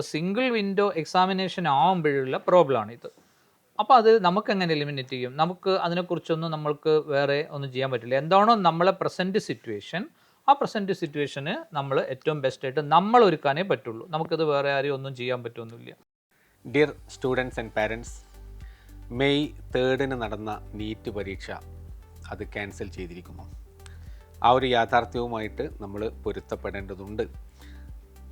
അപ്പോൾ single window examination ആകുമ്പോഴുള്ള പ്രോബ്ലമാണിത്. അപ്പോൾ അത് നമുക്കെങ്ങനെ എലിമിനേറ്റ് ചെയ്യും? നമുക്ക് അതിനെക്കുറിച്ചൊന്നും നമ്മൾക്ക് വേറെ ഒന്നും ചെയ്യാൻ പറ്റില്ല. എന്താണോ നമ്മളെ പ്രസൻറ്റ് സിറ്റുവേഷൻ, ആ പ്രസൻറ്റ് സിറ്റുവേഷന് നമ്മൾ ഏറ്റവും ബെസ്റ്റായിട്ട് നമ്മൾ ഒരുക്കാനേ പറ്റുള്ളൂ. നമുക്കത് വേറെ ആരെയും ഒന്നും ചെയ്യാൻ പറ്റുമൊന്നുമില്ല. Dear students and parents, May 3 നടന്ന നീറ്റ് പരീക്ഷ അത് ക്യാൻസൽ ചെയ്തിരിക്കുന്നു. ആ ഒരു യാഥാർത്ഥ്യവുമായിട്ട് നമ്മൾ പൊരുത്തപ്പെടേണ്ടതുണ്ട്.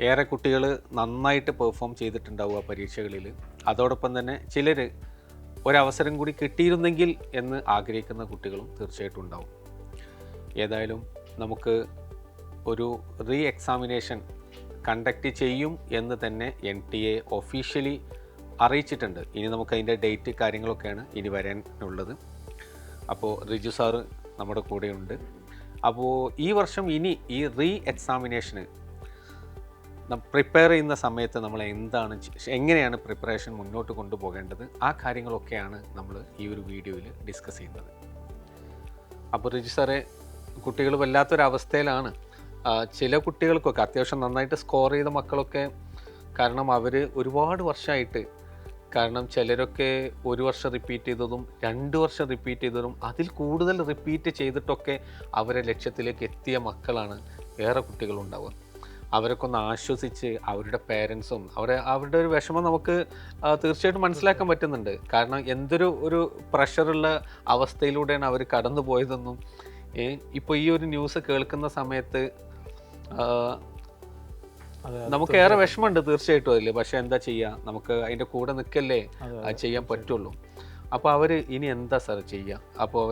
ഏറെ കുട്ടികൾ നന്നായിട്ട് പെർഫോം ചെയ്തിട്ടുണ്ടാവുക പരീക്ഷകളിൽ. അതോടൊപ്പം തന്നെ ചിലർ ഒരവസരം കൂടി കിട്ടിയിരുന്നെങ്കിൽ എന്ന് ആഗ്രഹിക്കുന്ന കുട്ടികളും തീർച്ചയായിട്ടും ഉണ്ടാവും. ഏതായാലും നമുക്ക് ഒരു റീ എക്സാമിനേഷൻ കണ്ടക്റ്റ് ചെയ്യും എന്ന് തന്നെ NTA ഒഫീഷ്യലി അറിയിച്ചിട്ടുണ്ട്. ഇനി നമുക്ക് അതിൻ്റെ ഡേറ്റ് കാര്യങ്ങളൊക്കെയാണ് ഇനി വരാനുള്ളത്. അപ്പോൾ റിജു സാറ് നമ്മുടെ കൂടെയുണ്ട്. അപ്പോൾ ഈ വർഷം ഇനി ഈ റീ എക്സാമിനേഷന് പ്രിപ്പയർ ചെയ്യുന്ന സമയത്ത് നമ്മൾ എങ്ങനെയാണ് പ്രിപ്പറേഷൻ മുന്നോട്ട് കൊണ്ടുപോകേണ്ടത്, ആ കാര്യങ്ങളൊക്കെയാണ് നമ്മൾ ഈ ഒരു വീഡിയോയിൽ ഡിസ്കസ് ചെയ്യുന്നത്. അപ്പോൾ റിജു സാറെ, കുട്ടികൾ വല്ലാത്തൊരവസ്ഥയിലാണ്. ചില കുട്ടികൾക്കൊക്കെ അത്യാവശ്യം നന്നായിട്ട് സ്കോർ ചെയ്ത മക്കളൊക്കെ, കാരണം അവർ ഒരുപാട് വർഷമായിട്ട്, കാരണം ചിലരൊക്കെ 1 വർഷം റിപ്പീറ്റ് ചെയ്തതും 2 വർഷം റിപ്പീറ്റ് ചെയ്തതും അതിൽ കൂടുതൽ റിപ്പീറ്റ് ചെയ്തിട്ടൊക്കെ അവരെ ലക്ഷ്യത്തിലേക്ക് എത്തിയ മക്കളാണ് ഏറെ കുട്ടികളുണ്ടാവുക. അവരൊക്കെ ഒന്ന് ആശ്വസിച്ച് അവരുടെ പേരൻസും അവരുടെ ഒരു വിഷമം നമുക്ക് തീർച്ചയായിട്ടും മനസ്സിലാക്കാൻ പറ്റുന്നുണ്ട്. കാരണം എന്തൊരു പ്രഷറുള്ള അവസ്ഥയിലൂടെയാണ് അവർ കടന്നു പോയതെന്നും ഇപ്പോൾ ഈ ഒരു ന്യൂസ് കേൾക്കുന്ന സമയത്ത് നമുക്ക് ഏറെ വിഷമമുണ്ട് തീർച്ചയായിട്ടും അതിൽ. പക്ഷെ എന്താ ചെയ്യുക, നമുക്ക് അതിൻ്റെ കൂടെ നിൽക്കല്ലേ ചെയ്യാൻ പറ്റുള്ളൂ. അപ്പോൾ അവർ ഇനി എന്താ സാർ ചെയ്യുക? അപ്പോൾ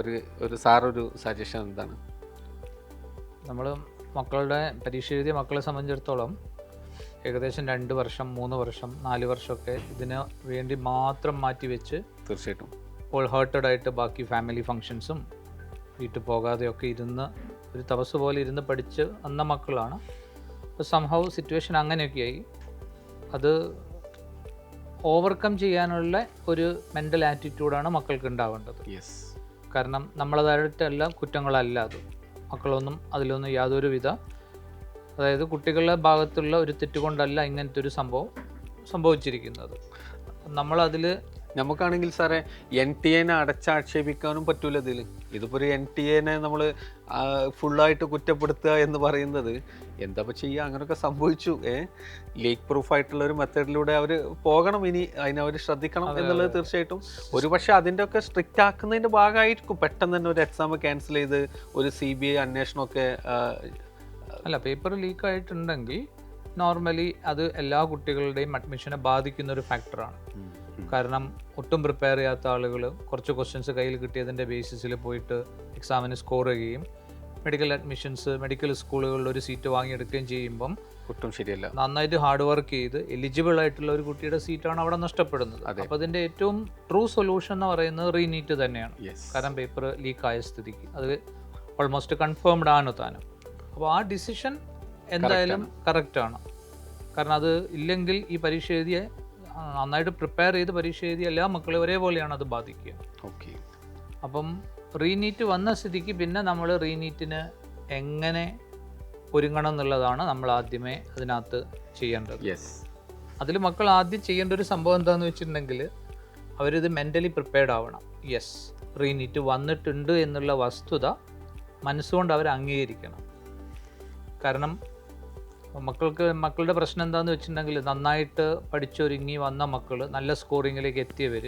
ഒരു സാറൊരു സജഷൻ എന്താണ്? നമ്മൾ മക്കളുടെ പരീക്ഷ എഴുതിയ മക്കളെ സംബന്ധിച്ചിടത്തോളം ഏകദേശം 2 വർഷം 3 വർഷം 4 വർഷമൊക്കെ ഇതിന് വേണ്ടി മാത്രം മാറ്റി വെച്ച് തീർച്ചയായിട്ടും ഹോൾ ഹാർട്ടഡായിട്ട് ബാക്കി ഫാമിലി ഫങ്ഷൻസും വീട്ടിൽ പോകാതെയൊക്കെ ഇരുന്ന് ഒരു തപസ് പോലെ ഇരുന്ന് പഠിച്ച് വന്ന മക്കളാണ്. അപ്പോൾ സംഭവ സിറ്റുവേഷൻ അങ്ങനെയൊക്കെയായി. അത് ഓവർകം ചെയ്യാനുള്ള ഒരു മെൻ്റൽ ആറ്റിറ്റ്യൂഡാണ് മക്കൾക്ക് ഉണ്ടാവേണ്ടത്. കാരണം നമ്മളതായിട്ടല്ല കുറ്റങ്ങളല്ല അത്. മക്കളൊന്നും അതിലൊന്നും യാതൊരുവിധ, അതായത് കുട്ടികളുടെ ഭാഗത്തുള്ള ഒരു തെറ്റുകൊണ്ടല്ല ഇങ്ങനത്തെ ഒരു സംഭവം സംഭവിച്ചിരിക്കുന്നത്. നമ്മളതിൽ നമുക്കാണെങ്കിൽ സാറേ NTA അടച്ചാക്ഷേപിക്കാനും പറ്റൂല ഇതിൽ. ഇതിപ്പോൾ ഒരു NTA നമ്മൾ ഫുള്ളായിട്ട് കുറ്റപ്പെടുത്തുക എന്ന് പറയുന്നത് എന്താ ചെയ്യുക? അങ്ങനെയൊക്കെ സംഭവിച്ചു. ലീക്ക് പ്രൂഫായിട്ടുള്ള ഒരു മെത്തേഡിലൂടെ അവർ പോകണം. ഇനി അതിനവർ ശ്രദ്ധിക്കണം എന്നുള്ളത് തീർച്ചയായിട്ടും. ഒരുപക്ഷെ അതിൻ്റെ ഒക്കെ സ്ട്രിക്റ്റ് ആക്കുന്നതിൻ്റെ ഭാഗമായിരിക്കും പെട്ടെന്ന് തന്നെ ഒരു എക്സാം ക്യാൻസൽ ചെയ്ത് ഒരു CBI അന്വേഷണമൊക്കെ. അല്ല, പേപ്പർ ലീക്ക് ആയിട്ടുണ്ടെങ്കിൽ നോർമലി അത് എല്ലാ കുട്ടികളുടെയും അഡ്മിഷനെ ബാധിക്കുന്ന ഒരു ഫാക്ടറാണ്. കാരണം ഒട്ടും പ്രിപ്പയർ ചെയ്യാത്ത ആളുകൾ കുറച്ച് ക്വസ്റ്റ്യൻസ് കയ്യിൽ കിട്ടിയതിൻ്റെ ബേസിസിൽ പോയിട്ട് എക്സാമിന് സ്കോർ ചെയ്യുകയും മെഡിക്കൽ അഡ്മിഷൻസ് മെഡിക്കൽ സ്കൂളുകളിൽ ഒരു സീറ്റ് വാങ്ങിയെടുക്കുകയും ചെയ്യുമ്പം ഒട്ടും ശരിയല്ല. നന്നായിട്ട് ഹാർഡ് വർക്ക് ചെയ്ത് എലിജിബിൾ ആയിട്ടുള്ള ഒരു കുട്ടിയുടെ സീറ്റാണ് അവിടെ നഷ്ടപ്പെടുന്നത്. അപ്പോൾ അതിൻ്റെ ഏറ്റവും ട്രൂ സൊല്യൂഷൻ എന്ന് പറയുന്നത് റീനീറ്റ് തന്നെയാണ്. കാരണം പേപ്പർ ലീക്കായ സ്ഥിതിക്ക് അത് ഓൾമോസ്റ്റ് കൺഫേംഡ് ആണ് താനും. അപ്പോൾ ആ ഡിസിഷൻ എന്തായാലും കറക്റ്റാണ്. കാരണം അത് ഇല്ലെങ്കിൽ ഈ പരീക്ഷ എഴുതിയ നന്നായിട്ട് പ്രിപ്പയർ ചെയ്ത് പരീക്ഷ എഴുതിയ എല്ലാ മക്കളും ഒരേപോലെയാണ് അത് ബാധിക്കുക. അപ്പം റീനീറ്റ് വന്ന സ്ഥിതിക്ക് പിന്നെ നമ്മൾ റീനീറ്റിന് എങ്ങനെ ഒരുങ്ങണം എന്നുള്ളതാണ് നമ്മൾ ആദ്യമേ അതിനകത്ത് ചെയ്യേണ്ടത്. അതിൽ മക്കൾ ആദ്യം ചെയ്യേണ്ട ഒരു സംഭവം എന്താണെന്ന് വെച്ചിട്ടുണ്ടെങ്കിൽ അവരിത് മെൻ്റലി പ്രിപ്പയർഡ് ആവണം. റീനീറ്റ് വന്നിട്ടുണ്ട് എന്നുള്ള വസ്തുത മനസ്സുകൊണ്ട് അവർ അംഗീകരിക്കണം. കാരണം മക്കളുടെ പ്രശ്നം എന്താണെന്ന് വെച്ചിട്ടുണ്ടെങ്കിൽ നന്നായിട്ട് പഠിച്ചൊരുങ്ങി വന്ന മക്കൾ, നല്ല സ്കോറിങ്ങിലേക്ക് എത്തിയവർ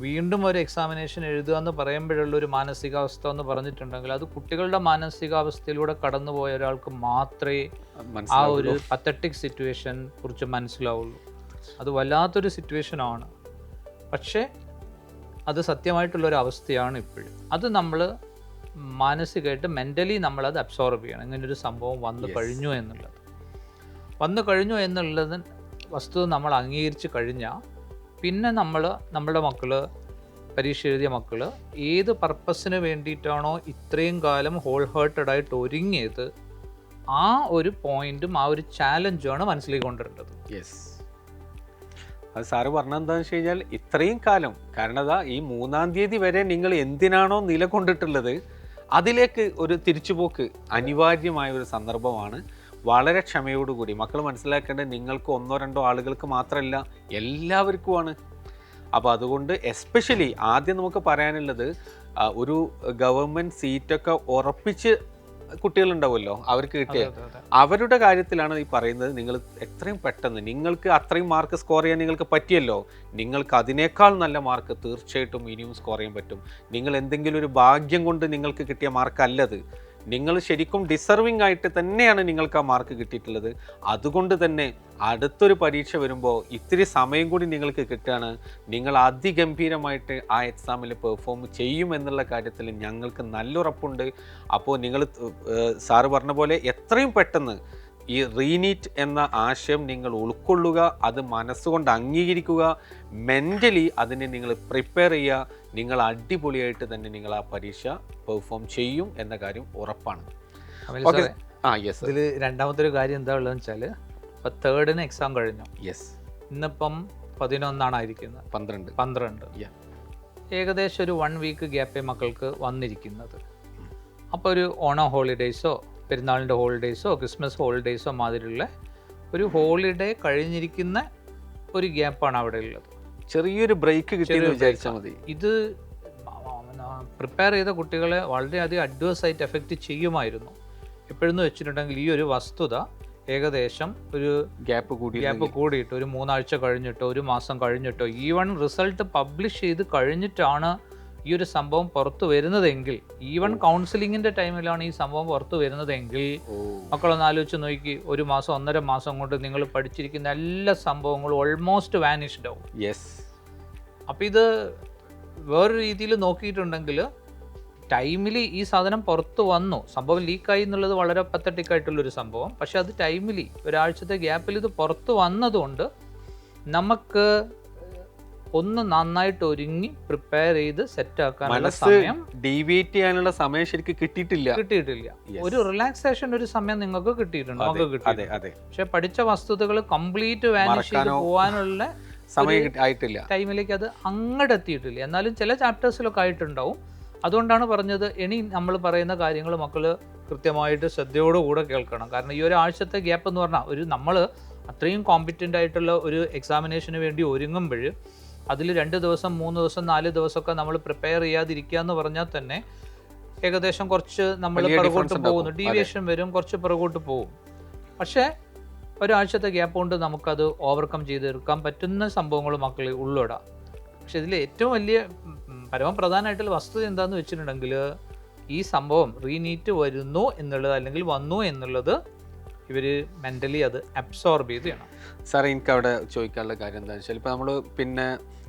വീണ്ടും ഒരു എക്സാമിനേഷൻ എഴുതുക എന്ന് പറയുമ്പോഴുള്ളൊരു മാനസികാവസ്ഥ എന്ന് പറഞ്ഞിട്ടുണ്ടെങ്കിൽ അത് കുട്ടികളുടെ മാനസികാവസ്ഥയിലൂടെ കടന്നുപോയ ഒരാൾക്ക് മാത്രമേ ആ ഒരു പത്തറ്റിക് സിറ്റുവേഷൻ കുറിച്ച് മനസ്സിലാവുള്ളൂ. അത് വല്ലാത്തൊരു സിറ്റുവേഷനാണ്. പക്ഷേ അത് സത്യമായിട്ടുള്ളൊരു അവസ്ഥയാണ് ഇപ്പോഴും. അത് നമ്മൾ മാനസികമായിട്ട് മെൻ്റലി നമ്മളത് അബ്സോർബ് ചെയ്യണം. ഇങ്ങനൊരു സംഭവം വന്നു കഴിഞ്ഞു എന്നുള്ളത് വസ്തുത നമ്മൾ അംഗീകരിച്ച് കഴിഞ്ഞാൽ പിന്നെ നമ്മുടെ മക്കൾ, പരീക്ഷ എഴുതിയ മക്കൾ ഏത് പർപ്പസിന് വേണ്ടിയിട്ടാണോ ഇത്രയും കാലം ഹോൾ ഹാർട്ടഡായിട്ട് ഒരുങ്ങിയത്, ആ ഒരു പോയിന്റും ആ ഒരു ചാലഞ്ചുമാണ് മനസ്സിലേക്ക് കൊണ്ടുവരേണ്ടത്. അത് സാറ് പറഞ്ഞെന്താണെന്ന് വെച്ച് കഴിഞ്ഞാൽ ഇത്രയും കാലം, കാരണം അതാ ഈ 3-ാം തീയതി വരെ നിങ്ങൾ എന്തിനാണോ നിലകൊണ്ടിട്ടുള്ളത് അതിലേക്ക് ഒരു തിരിച്ചുപോക്ക് അനിവാര്യമായ ഒരു സന്ദർഭമാണ്. വളരെ ക്ഷമയോടുകൂടി മക്കൾ മനസ്സിലാക്കേണ്ടത് നിങ്ങൾക്ക് 1-2 ആളുകൾക്ക് മാത്രമല്ല എല്ലാവർക്കുമാണ്. അപ്പോൾ അതുകൊണ്ട് എസ്പെഷ്യലി ആദ്യം നമുക്ക് പറയാനുള്ളത് ഒരു ഗവൺമെൻറ് സീറ്റൊക്കെ ഉറപ്പിച്ച് കുട്ടികളുണ്ടാവുമല്ലോ അവർക്ക് കിട്ടിയ അവരുടെ കാര്യത്തിലാണ് ഈ പറയുന്നത്. നിങ്ങൾ എത്രയും പെട്ടെന്ന് നിങ്ങൾക്ക് അത്രയും മാർക്ക് സ്കോർ ചെയ്യാൻ നിങ്ങൾക്ക് പറ്റിയല്ലോ, നിങ്ങൾക്ക് അതിനേക്കാൾ നല്ല മാർക്ക് തീർച്ചയായിട്ടും ഇനിയും സ്കോർ ചെയ്യാൻ പറ്റും. നിങ്ങൾ എന്തെങ്കിലും ഒരു ഭാഗ്യം കൊണ്ട് നിങ്ങൾക്ക് കിട്ടിയ മാർക്കല്ലത്, നിങ്ങൾ ശരിക്കും ഡിസർവിങ് ആയിട്ട് തന്നെയാണ് നിങ്ങൾക്ക് ആ മാർക്ക് കിട്ടിയിട്ടുള്ളത്. അതുകൊണ്ട് തന്നെ അടുത്തൊരു പരീക്ഷ വരുമ്പോൾ ഇത്തിരി സമയം കൂടി നിങ്ങൾക്ക് കിട്ടുകയാണ്, നിങ്ങൾ അതിഗംഭീരമായിട്ട് ആ എക്സാമിൽ പെർഫോം ചെയ്യും എന്നുള്ള കാര്യത്തിൽ ഞങ്ങൾക്ക് നല്ല ഉറപ്പുണ്ട്. അപ്പോൾ നിങ്ങൾ സാറ് പറഞ്ഞ പോലെ എത്രയും പെട്ടെന്ന് ഈ റീനീറ്റ് എന്ന ആശയം നിങ്ങൾ ഉൾക്കൊള്ളുക, അത് മനസ്സുകൊണ്ട് അംഗീകരിക്കുക, മെൻ്റലി അതിനെ നിങ്ങൾ പ്രിപ്പയർ ചെയ്യുക. നിങ്ങൾ അടിപൊളിയായിട്ട് തന്നെ നിങ്ങൾ ആ പരീക്ഷ പെർഫോം ചെയ്യും എന്ന കാര്യം ഉറപ്പാണ്. ഇതിൽ രണ്ടാമത്തെ ഒരു കാര്യം എന്താ ഉള്ളതെന്ന് വെച്ചാൽ ഇപ്പോൾ 3rd എക്സാം കഴിഞ്ഞു. ഇന്നിപ്പം 11 ഇരിക്കുന്നത്, 12 ഏകദേശം ഒരു 1 വീക്ക് ഗ്യാപ്പേ മക്കൾക്ക് വന്നിരിക്കുന്നത്. അപ്പോൾ ഒരു ഓണം ഹോളിഡേയ്സോ പെരുന്നാളിൻ്റെ ഹോളിഡേയ്സോ ക്രിസ്മസ് ഹോളിഡേയ്സോ മാതിരിയുള്ള ഒരു ഹോളിഡേ കഴിഞ്ഞിരിക്കുന്ന ഒരു ഗ്യാപ്പാണ് അവിടെ ഉള്ളത്. ചെറിയൊരു ബ്രേക്ക് കിട്ടിയെന്ന് വിചാരിച്ചാൽ മതി. ഇത് പ്രിപ്പയർ ചെയ്ത കുട്ടികളെ വളരെയധികം അഡ്വേഴ്സായിട്ട് എഫക്റ്റ് ചെയ്യുമായിരുന്നു. എപ്പോഴെന്ന് വെച്ചിട്ടുണ്ടെങ്കിൽ ഈ ഒരു വസ്തുത ഏകദേശം ഒരു ഗ്യാപ്പ് കൂടിയിട്ട് ഒരു 3 ആഴ്ച കഴിഞ്ഞിട്ടോ 1 മാസം കഴിഞ്ഞിട്ടോ ഈവൺ റിസൾട്ട് പബ്ലിഷ് ചെയ്ത് കഴിഞ്ഞിട്ടാണ് ഈ ഒരു സംഭവം പുറത്തു വരുന്നതെങ്കിൽ, ഈവൺ കൗൺസിലിങ്ങിന്റെ ടൈമിലാണ് ഈ സംഭവം പുറത്തു വരുന്നതെങ്കിൽ മക്കളൊന്ന് ആലോചിച്ച് നോക്കി, 1 മാസം 1.5 മാസം കൊണ്ട് നിങ്ങൾ പഠിച്ചിരിക്കുന്ന എല്ലാ സംഭവങ്ങളും ഓൾമോസ്റ്റ് വാനിഷ്ഡ് ആവും. അപ്പം ഇത് വേറൊരു രീതിയിൽ നോക്കിയിട്ടുണ്ടെങ്കിൽ ടൈമിൽ ഈ സാധനം പുറത്തു വന്നു, സംഭവം ലീക്കായി എന്നുള്ളത് വളരെ പത്തറ്റിക് ആയിട്ടുള്ളൊരു സംഭവം. പക്ഷെ അത് ടൈമിലി ഒരാഴ്ചത്തെ ഗ്യാപ്പിൽ ഇത് പുറത്തു വന്നതുകൊണ്ട് നമുക്ക് ഒന്ന് നന്നായിട്ട് ഒരുങ്ങി പ്രിപ്പയർ ചെയ്ത് സെറ്റ് ആക്കാനുള്ള സമയം, ഡീവിയേറ്റ് ചെയ്യാനുള്ള സമയം ശരിക്കും കിട്ടിയിട്ടില്ല. ഒരു റിലാക്സേഷൻ ഒരു സമയം നിങ്ങൾക്ക് കിട്ടിയിട്ടുണ്ട്, നമുക്ക് കിട്ടിയിട്ടുണ്ട്. പക്ഷെ പഠിച്ച വസ്തുതകൾ കംപ്ലീറ്റ് വാനിഷ് ചെയ്ത് പോകാനുള്ള സമയം ആയിട്ടില്ല, ടൈമിലേക്ക് അത് അങ്ങോട്ട് എത്തിയിട്ടില്ല. എന്നാലും ചില ചാപ്റ്റേഴ്സിലൊക്കെ ആയിട്ടുണ്ടാവും. അതുകൊണ്ടാണ് പറഞ്ഞത് ഇനി നമ്മൾ പറയുന്ന കാര്യങ്ങൾ മക്കൾ കൃത്യമായിട്ട് ശ്രദ്ധയോടുകൂടെ കേൾക്കണം. കാരണം ഈ ഒരാഴ്ചത്തെ ഗ്യാപ്പ് എന്ന് പറഞ്ഞാൽ നമ്മൾ അത്രയും കോമ്പറ്റൻ്റ് ആയിട്ടുള്ള ഒരു എക്സാമിനേഷന് വേണ്ടി ഒരുങ്ങുമ്പോൾ അതിൽ 2 ദിവസം 3 ദിവസം 4 ദിവസമൊക്കെ നമ്മൾ പ്രിപ്പയർ ചെയ്യാതിരിക്കുക എന്ന് പറഞ്ഞാൽ തന്നെ ഏകദേശം കുറച്ച് നമ്മൾ പുറകോട്ട് പോകുന്നു, ഡീവിയേഷൻ വരും, കുറച്ച് പുറകോട്ട് പോകും. പക്ഷേ ഒരാഴ്ചത്തെ ഗ്യാപ്പ് കൊണ്ട് നമുക്കത് ഓവർകം ചെയ്തെടുക്കാൻ പറ്റുന്ന സംഭവങ്ങൾ മക്കൾ ഉള്ളിടാം. പക്ഷെ ഇതിൽ ഏറ്റവും വലിയ പരമപ്രധാനമായിട്ടുള്ള വസ്തുത എന്താണെന്ന് വെച്ചിട്ടുണ്ടെങ്കിൽ ഈ സംഭവം റീനീറ്റ് വരുന്നു എന്നുള്ളത് അല്ലെങ്കിൽ വന്നു എന്നുള്ളത് ഇവർ മെൻ്റലി അത് അബ്സോർബ് ചെയ്ത് ചെയ്യണം. സാർ, എനിക്ക് അവിടെ ചോദിക്കാനുള്ള കാര്യം എന്താണെന്ന് വെച്ചാൽ ഇപ്പോൾ നമ്മൾ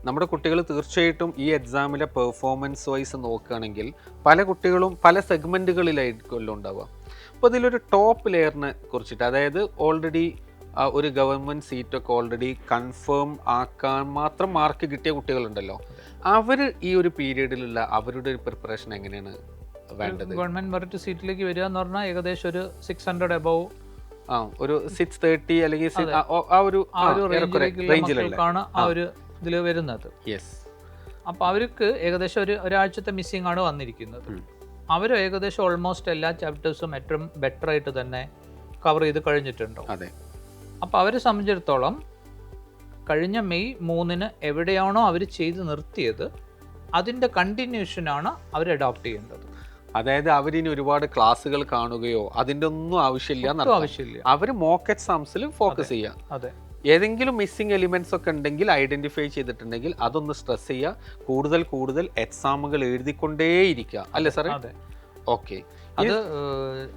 നമ്മുടെ കുട്ടികൾ തീർച്ചയായിട്ടും ഈ എക്സാമിലെ പെർഫോമൻസ് വൈസ് നോക്കുകയാണെങ്കിൽ പല കുട്ടികളും പല സെഗ്മെൻറ്റുകളിലായിരിക്കുമല്ലോ ഉണ്ടാവുക. അപ്പോൾ അതിലൊരു ടോപ്പ് ലെയറിനെ കുറിച്ചിട്ട്, അതായത് ഓൾറെഡി ഒരു ഗവൺമെൻറ് സീറ്റൊക്കെ ഓൾറെഡി കൺഫേം ആക്കാൻ മാത്രം മാർക്ക് കിട്ടിയ കുട്ടികളുണ്ടല്ലോ, അവർ ഈ ഒരു പീരീഡിലുള്ള അവരുടെ ഒരു പ്രിപ്പറേഷൻ എങ്ങനെയാണ് വേണ്ടത്? ഗവൺമെൻറ് മെറിറ്റ് സീറ്റിലേക്ക് വരിക എന്ന് പറഞ്ഞാൽ ഏകദേശം ഒരു 600 എബവ്, ഒരു 630 അല്ലെങ്കിൽ ആ ഒരു റേഞ്ചിലേക്കാണ് ആ ഒരു ഇതിൽ വരുന്നത്. അപ്പോൾ അവർക്ക് ഏകദേശം ഒരാഴ്ചത്തെ മിസ്സിംഗ് ആണ് വന്നിരിക്കുന്നത്. അവർ ഏകദേശം ഓൾമോസ്റ്റ് എല്ലാ ചാപ്റ്റേഴ്സും ഏറ്റവും ബെറ്റർ ആയിട്ട് തന്നെ കവർ ചെയ്ത് കഴിഞ്ഞിട്ടുണ്ടോ. അപ്പോൾ അവരെ സംബന്ധിച്ചിടത്തോളം കഴിഞ്ഞ മെയ് 3 എവിടെയാണോ അവർ ചെയ്ത് നിർത്തിയത് അതിൻ്റെ കണ്ടിന്യൂഷനാണ് അവർ അഡോപ്റ്റ് ചെയ്യേണ്ടത്. അതായത് അവരിനി ഒരുപാട് ക്ലാസ്സുകൾ കാണുകയോ അതിൻ്റെ ഒന്നും ആവശ്യമില്ല. അവർ മോക്ക് എക്സാംസിൽ ഫോക്കസ് ചെയ്യുക. ഏതെങ്കിലും മിസ്സിംഗ് എലിമെന്റ്സ് ഒക്കെ ഉണ്ടെങ്കിൽ ഐഡന്റിഫൈ ചെയ്തിട്ടുണ്ടെങ്കിൽ അതൊന്ന് സ്ട്രെസ് ചെയ്യുക, കൂടുതൽ എക്സാമുകൾ എഴുതിക്കൊണ്ടേയിരിക്കുക, അല്ലേ സാറേ? ഓക്കെ. അത്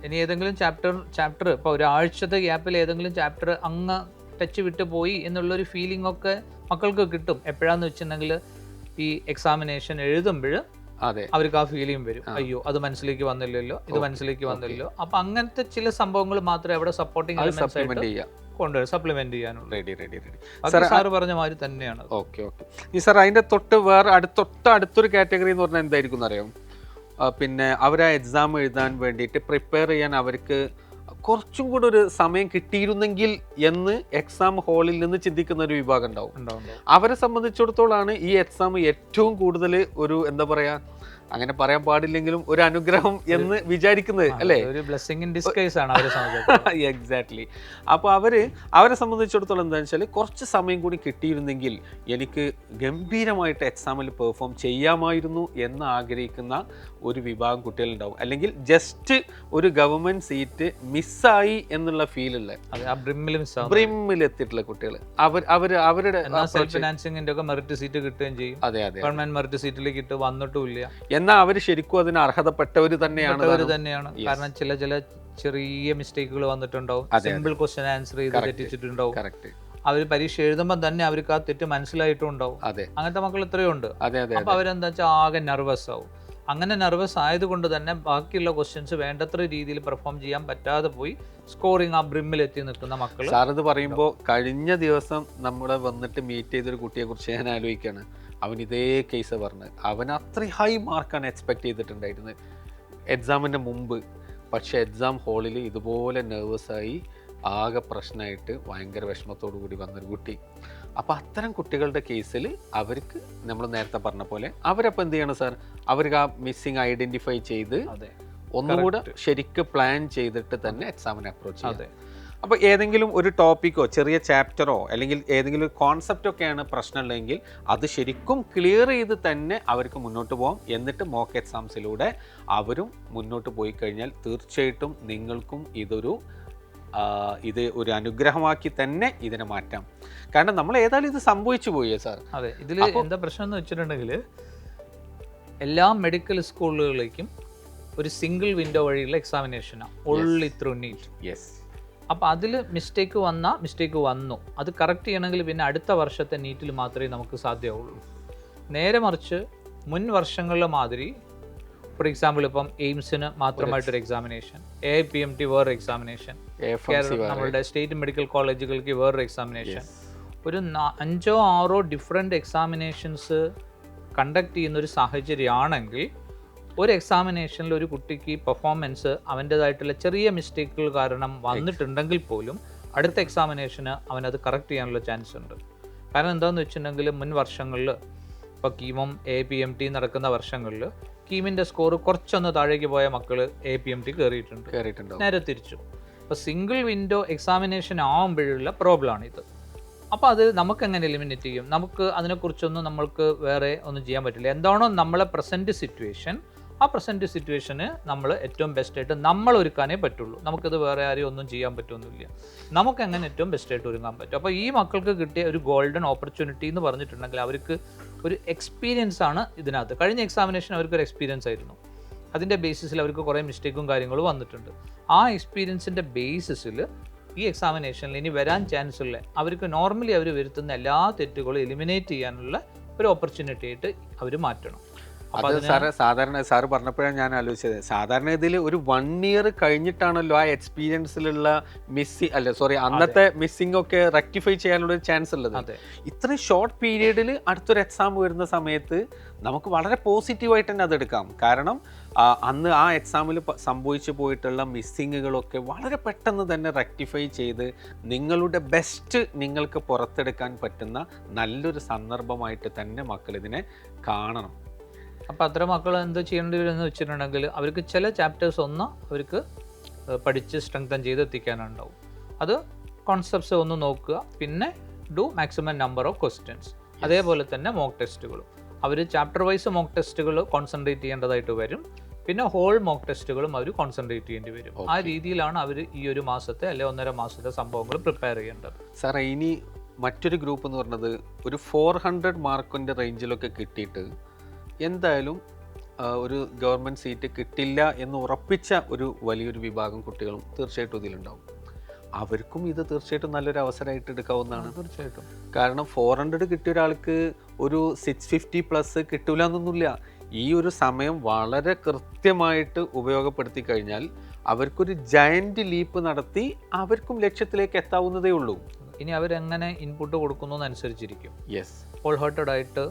ഇനി ഏതെങ്കിലും ചാപ്റ്റർ ഇപ്പോൾ ഒരാഴ്ചത്തെ ഗ്യാപ്പിൽ ഏതെങ്കിലും ചാപ്റ്റർ അങ്ങ് ടച്ച് വിട്ട് പോയി എന്നുള്ളൊരു ഫീലിംഗ് ഒക്കെ മക്കൾക്ക് കിട്ടും. എപ്പോഴാന്ന് വെച്ചിട്ടുണ്ടെങ്കിൽ ഈ എക്സാമിനേഷൻ എഴുതുമ്പോൾ അവർക്ക് ആ ഫീലിംഗ് വരും, അയ്യോ അത് മനസ്സിലേക്ക് വന്നില്ലല്ലോ, ഇത് മനസ്സിലേക്ക് വന്നില്ലല്ലോ. അപ്പൊ അങ്ങനത്തെ ചില സംഭവങ്ങൾ മാത്രമേ അവിടെ സപ്പോർട്ടിംഗ് എലിമെന്റ്സ് ആയിട്ട് കൊണ്ടുവരും, സപ്ലിമെന്റ് ചെയ്യാനുള്ള. സാറ് പറഞ്ഞ മാതിരി തന്നെയാണ്. ഓക്കെ. ഈ സാർ അതിന്റെ വേറെ അടുത്തൊരു കാറ്റഗറി എന്ന് പറഞ്ഞാൽ എന്തായിരിക്കും അറിയാം? പിന്നെ അവർ ആ എക്സാം എഴുതാൻ വേണ്ടിയിട്ട് പ്രിപ്പയർ ചെയ്യാൻ അവർക്ക് കുറച്ചും കൂടെ ഒരു സമയം കിട്ടിയിരുന്നെങ്കിൽ എന്ന് എക്സാം ഹാളിൽ നിന്ന് ചിന്തിക്കുന്ന ഒരു വിഭാഗം ഉണ്ടാവും. അവരെ സംബന്ധിച്ചിടത്തോളാണ് ഈ എക്സാം ഏറ്റവും കൂടുതൽ ഒരു എന്താ പറയുക അങ്ങനെ പറയാൻ പാടില്ലെങ്കിലും ഒരു അനുഗ്രഹം എന്ന് വിചാരിക്കുന്നത് അല്ലേ, ഒരു ബ്ലെസ്സിംഗ് ഇൻ ഡിസ്ഗൈസ് ആണ് അവരെ സംബന്ധിച്ചിടത്തോളം. എക്സാക്ട്ലി. അപ്പോൾ അവരെ സംബന്ധിച്ചിടത്തോളം എന്താണെന്ന് വെച്ചാൽ കുറച്ച് സമയം കൂടി കിട്ടിയിരുന്നെങ്കിൽ എനിക്ക് ഗംഭീരമായിട്ട് എക്സാമിൽ പെർഫോം ചെയ്യാമായിരുന്നു എന്ന് ആഗ്രഹിക്കുന്ന ഒരു വിഭാഗം കുട്ടികളുണ്ടാവും. അല്ലെങ്കിൽ ജസ്റ്റ് ഒരു ഗവൺമെന്റ് സീറ്റ് മിസ്സായി എന്നുള്ള ഫീലുള്ള ബ്രിമ്മിലെത്തിയിട്ടുള്ള കുട്ടികൾ അവരുടെ സെൽഫ് ഫിനാൻസിംഗിന്റെ ഒക്കെ മെറിറ്റ് സീറ്റ് കിട്ടുകയും ചെയ്യും. അതെ അതെ, ഗവൺമെന്റ് മെറിറ്റ് സീറ്റിലേക്ക് ഇട്ട് വന്നിട്ടുമില്ല. എന്നാൽ അവർ ശരിക്കും അതിന് അർഹതപ്പെട്ടവർ തന്നെയാണ്. കാരണം ചില ചെറിയ മിസ്റ്റേക്കുകൾ വന്നിട്ടുണ്ടാവും. സിമ്പിൾ ക്വസ്റ്റ്യൻ ആൻസർ ചെയ്ത് തെറ്റിച്ചിട്ടുണ്ടാവും. അവർ പരീക്ഷ എഴുതുമ്പോൾ തന്നെ അവർക്ക് ആ തെറ്റ് മനസ്സിലായിട്ടും ഉണ്ടാവും. അങ്ങനത്തെ മക്കൾ എത്രയോ ഉണ്ട്. അപ്പൊ അവരെന്താ വെച്ചാൽ ആകെ നെർവസ് ആവും. അങ്ങനെ നെർവസ് ആയതുകൊണ്ട് തന്നെ ബാക്കിയുള്ള ക്വസ്റ്റ്യൻസ് വേണ്ടത്ര രീതിയിൽ പെർഫോം ചെയ്യാൻ പറ്റാതെ പോയി സ്കോറിങ് ആ ബ്രിമ്മിൽ എത്തി നിൽക്കുന്ന മക്കൾ. സാറത് പറയുമ്പോൾ കഴിഞ്ഞ ദിവസം നമ്മളെ വന്നിട്ട് മീറ്റ് ചെയ്തൊരു കുട്ടിയെ കുറിച്ച് ഞാൻ ആലോചിക്കുകയാണ്. അവൻ ഇതേ കേസ് പറഞ്ഞത്. അവൻ അത്ര ഹൈ മാർക്കാണ് എക്സ്പെക്ട് ചെയ്തിട്ടുണ്ടായിരുന്നത് എക്സാമിൻ്റെ മുമ്പ്. പക്ഷേ എക്സാം ഹാളിൽ ഇതുപോലെ നെർവസായി ആകെ പ്രശ്നമായിട്ട് ഭയങ്കര വിഷമത്തോടു കൂടി വന്നൊരു കുട്ടി. അപ്പോൾ അത്തരം കുട്ടികളുടെ കേസിൽ അവർക്ക് നമ്മൾ നേരത്തെ പറഞ്ഞ പോലെ അവരപ്പോൾ എന്ത് ചെയ്യണം സാർ, അവർക്ക് ആ മിസ്സിങ് ഐഡൻറ്റിഫൈ ചെയ്ത് ഒന്നുകൂടെ ശരിക്കും പ്ലാൻ ചെയ്തിട്ട് തന്നെ എക്സാമിനെ അപ്രോച്ച് ചെയ്ത്. അപ്പോൾ ഏതെങ്കിലും ഒരു ടോപ്പിക്കോ ചെറിയ ചാപ്റ്ററോ അല്ലെങ്കിൽ ഏതെങ്കിലും ഒരു കോൺസെപ്റ്റൊക്കെയാണ് പ്രശ്നമുള്ളതെങ്കിൽ അത് ശരിക്കും ക്ലിയർ ചെയ്ത് തന്നെ അവർക്ക് മുന്നോട്ട് പോകാം. എന്നിട്ട് മോക്ക് എക്സാംസിലൂടെ അവരും മുന്നോട്ട് പോയി കഴിഞ്ഞാൽ തീർച്ചയായിട്ടും നിങ്ങൾക്കും ഇത് ഒരു അനുഗ്രഹമാക്കി തന്നെ ഇതിനെ മാറ്റാം. കാരണം നമ്മൾ ഏതായാലും ഇത് സംഭവിച്ചു പോയേ സാർ. അതെ, ഇതിൽ എന്താ പ്രശ്നം എന്ന് വെച്ചിട്ടുണ്ടെങ്കിൽ എല്ലാ മെഡിക്കൽ സ്കൂളുകളിലേക്കും ഒരു സിംഗിൾ വിൻഡോ വഴിയുള്ള എക്സാമിനേഷനാണ്, ഓൺലി ത്രൂ നീറ്റ്. യെസ്. അപ്പോൾ അതിൽ മിസ്റ്റേക്ക് വന്നു, അത് കറക്റ്റ് ചെയ്യണമെങ്കിൽ പിന്നെ അടുത്ത വർഷത്തെ നീറ്റിൽ മാത്രമേ നമുക്ക് സാധ്യമാവുള്ളൂ. നേരെ മറിച്ച് മുൻ വർഷങ്ങളിലെ മാതിരി ഫോർ എക്സാമ്പിൾ ഇപ്പം എയിംസിന് മാത്രമായിട്ടൊരു എക്സാമിനേഷൻ, AIPMT വേറൊരു എക്സാമിനേഷൻ, നമ്മളുടെ സ്റ്റേറ്റ് മെഡിക്കൽ കോളേജുകൾക്ക് വേറൊരു എക്സാമിനേഷൻ, ഒരു 5-6 ഡിഫറെൻറ്റ് എക്സാമിനേഷൻസ് കണ്ടക്ട് ചെയ്യുന്ന ഒരു സാഹചര്യമാണെങ്കിൽ ഒരു എക്സാമിനേഷനിൽ ഒരു കുട്ടിക്ക് പെർഫോമൻസ് അവൻ്റേതായിട്ടുള്ള ചെറിയ മിസ്റ്റേക്കുകൾ കാരണം വന്നിട്ടുണ്ടെങ്കിൽ പോലും അടുത്ത എക്സാമിനേഷന് അവനത് കറക്റ്റ് ചെയ്യാനുള്ള ചാൻസ് ഉണ്ട്. കാരണം എന്താണെന്ന് വെച്ചിട്ടുണ്ടെങ്കിൽ മുൻ വർഷങ്ങളിൽ ഇപ്പോൾ കീമും AIPMT നടക്കുന്ന വർഷങ്ങളിൽ കീമിൻ്റെ സ്കോർ കുറച്ചൊന്ന് താഴേക്ക് പോയ മക്കൾ AIPMT കയറിയിട്ടുണ്ട്. നേരെ തിരിച്ചു. അപ്പോൾ സിംഗിൾ വിൻഡോ എക്സാമിനേഷൻ ആകുമ്പോഴുള്ള പ്രോബ്ലമാണിത്. അപ്പോൾ അത് നമുക്ക് എങ്ങനെ എലിമിനേറ്റ് ചെയ്യും? നമുക്ക് അതിനെക്കുറിച്ചൊന്നും നമ്മൾക്ക് വേറെ ഒന്നും ചെയ്യാൻ പറ്റില്ല. എന്താണോ നമ്മളെ പ്രസൻറ്റ് സിറ്റുവേഷൻ, ആ പ്രസൻറ്റ് സിറ്റുവേഷന് നമ്മൾ ഏറ്റവും ബെസ്റ്റായിട്ട് നമ്മൾ ഒരുക്കാനേ പറ്റുള്ളൂ. നമുക്കിത് വേറെ ആരെയും ഒന്നും ചെയ്യാൻ പറ്റുമൊന്നുമില്ല. നമുക്ക് എങ്ങനെ ഏറ്റവും ബെസ്റ്റായിട്ട് ഒരുങ്ങാൻ പറ്റും. അപ്പോൾ ഈ മക്കൾക്ക് കിട്ടിയ ഒരു ഗോൾഡൻ ഓപ്പർച്യൂണിറ്റി എന്ന് പറഞ്ഞിട്ടുണ്ടെങ്കിൽ അവർക്ക് ഒരു എക്സ്പീരിയൻസ് ആണ് ഇതിനകത്ത്. കഴിഞ്ഞ എക്സാമിനേഷൻ അവർക്കൊരു എക്സ്പീരിയൻസ് ആയിരുന്നു. അതിൻ്റെ ബേസിസിൽ അവർക്ക് കുറേ മിസ്റ്റേക്കും കാര്യങ്ങളും വന്നിട്ടുണ്ട്. ആ എക്സ്പീരിയൻസിൻ്റെ ബേസിസിൽ ഈ എക്സാമിനേഷനിൽ ഇനി വരാൻ ചാൻസ് ഉള്ള അവർക്ക് നോർമലി അവർ വരുത്തുന്ന എല്ലാ തെറ്റുകളും എലിമിനേറ്റ് ചെയ്യാനുള്ള ഒരു ഓപ്പർച്യൂണിറ്റി ആയിട്ട് അവർ മാറ്റണം. അത് സാധാരണ സാറ് പറഞ്ഞപ്പോഴാണ് ഞാൻ ആലോചിച്ചത്. സാധാരണ ഇതിൽ ഒരു 1 ഇയർ കഴിഞ്ഞിട്ടാണല്ലോ ആ എക്സ്പീരിയൻസിലുള്ള അന്നത്തെ മിസ്സിംഗ് ഒക്കെ റെക്ടിഫൈ ചെയ്യാനുള്ള ഒരു ചാൻസ് ഉള്ളത്. ഇത്രയും ഷോർട്ട് പീരീഡിൽ അടുത്തൊരു എക്സാം വരുന്ന സമയത്ത് നമുക്ക് വളരെ പോസിറ്റീവായിട്ട് തന്നെ അതെടുക്കാം. കാരണം അന്ന് ആ എക്സാമിൽ സംഭവിച്ചു പോയിട്ടുള്ള മിസ്സിങ്ങുകളൊക്കെ വളരെ പെട്ടെന്ന് തന്നെ റെക്ടിഫൈ ചെയ്ത് നിങ്ങളുടെ ബെസ്റ്റ് നിങ്ങൾക്ക് പുറത്തെടുക്കാൻ പറ്റുന്ന നല്ലൊരു സന്ദർഭമായിട്ട് തന്നെ മക്കൾ ഇതിനെ കാണണം. അപ്പോൾ അത്ര മക്കൾ എന്ത് ചെയ്യേണ്ടി വരുമെന്ന് വെച്ചിട്ടുണ്ടെങ്കിൽ അവർക്ക് ചില ചാപ്റ്റേഴ്സ് അവർക്ക് പഠിച്ച് സ്ട്രെങ്തൻ ചെയ്ത് എത്തിക്കാനുണ്ടാവും. അത് കോൺസെപ്റ്റ്സ് ഒന്ന് നോക്കുക, പിന്നെ do maximum number of questions. അതേപോലെ തന്നെ മോക്ക് ടെസ്റ്റുകളും അവർ ചാപ്റ്റർ വൈസ് മോക്ക് ടെസ്റ്റുകൾ കോൺസെൻട്രേറ്റ് ചെയ്യേണ്ടതായിട്ട് വരും. പിന്നെ ഹോൾ മോക്ക് ടെസ്റ്റുകളും അവർ കോൺസെൻട്രേറ്റ് ചെയ്യേണ്ടി വരും. ആ രീതിയിലാണ് അവർ ഈ ഒരു മാസത്തെ അല്ലെങ്കിൽ 1.5 മാസത്തെ സംഭവങ്ങൾ പ്രിപ്പയർ ചെയ്യേണ്ടത്. സാറേ, ഇനി മറ്റൊരു ഗ്രൂപ്പ് എന്ന് പറഞ്ഞത് ഒരു 400 മാർക്കിൻ്റെ റേഞ്ചിലൊക്കെ കിട്ടിയിട്ട് എന്തായാലും ഒരു ഗവൺമെൻറ് സീറ്റ് കിട്ടില്ല എന്ന് ഉറപ്പിച്ച ഒരു വലിയൊരു വിഭാഗം കുട്ടികളും തീർച്ചയായിട്ടും ഇതിലുണ്ടാവും. അവർക്കും ഇത് തീർച്ചയായിട്ടും നല്ലൊരു അവസരമായിട്ട് എടുക്കാവുന്നതാണ്. തീർച്ചയായിട്ടും. കാരണം 400 കിട്ടിയ ഒരാൾക്ക് ഒരു 650+ കിട്ടൂല എന്നൊന്നുമില്ല. ഈ ഒരു സമയം വളരെ കൃത്യമായിട്ട് ഉപയോഗപ്പെടുത്തി കഴിഞ്ഞാൽ അവർക്കൊരു ജയന്റ് ലീപ്പ് നടത്തി അവർക്കും ലക്ഷ്യത്തിലേക്ക് എത്താവുന്നതേ ഉള്ളൂ. ഇനി അവരെങ്ങനെ ഇൻപുട്ട് കൊടുക്കുന്നതനുസരിച്ചിരിക്കും. യെസ്. ഹോൾ ഹാർട്ടഡ് ആയിട്ട്